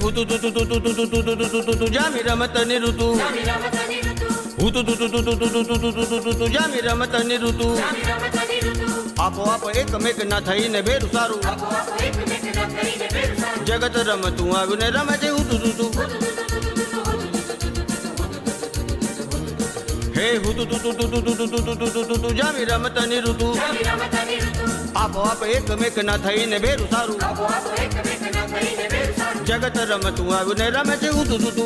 હુ તુ તુ તુ તુ તુ તુ તુ તુ તુ તુ તુ તુ જામી રમતની ઋતુ હુ તુ તુ તુ તુ તુ તુ તુ તુ તુ તુ તુ તુ જામી રમતની ઋતુ આપો આપો એકમેક ના થઈને ભેરું સારું જગત રમતું આવ્યું ને રમે છે હુ તુ તુ તુ હે હુ તુ તુ તુ તુ તુ તુ તુ તુ તુ તુ તુ જામી રમતની ઋતુ આપો આપો એકમેક ના થઈને ભેરું સારું જગત રમતું આવ્યું ને રમે છે હુ તુ તુ તુ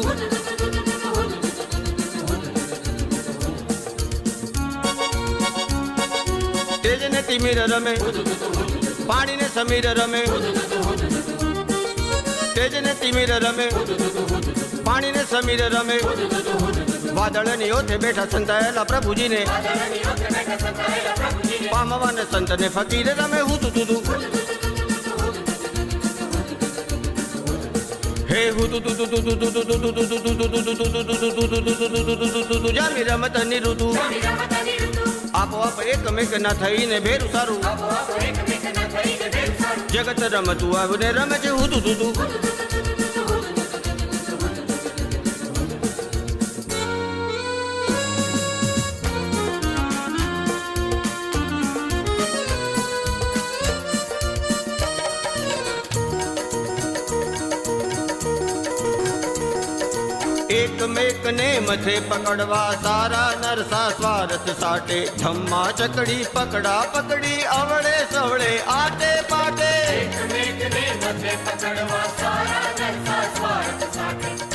તેજ ને તિમિર રમે પાણી ને સમીર રમે તેજ ને તિમિર રમે પાણી ને સમીર રમે વાદળ ની ઓથે બેઠા સંતાયેલા પ્રભુજીને પામવા ને સંત ને ફકીર રમે હુ તુ તુ તુ હે હુ તુ તુ તુ તુ તુ તુ તુ તુ તુ તુ જામી રમતની ઋતુ આપો આપ એકમેક ના થઈને ભેરું સારું જગત રમતું આવ્યું ને રમે છે હુ તુ તુ તુ એકમેક ને મથે પકડવા સારા નરસા સ્વાર્થ સાટે ધમ્મા ચકડી પકડા પકડી અવળે સવળે આટે પાટે એકમેક ને મથે પકડવા સારા નરસા સ્વાર્થ સાટે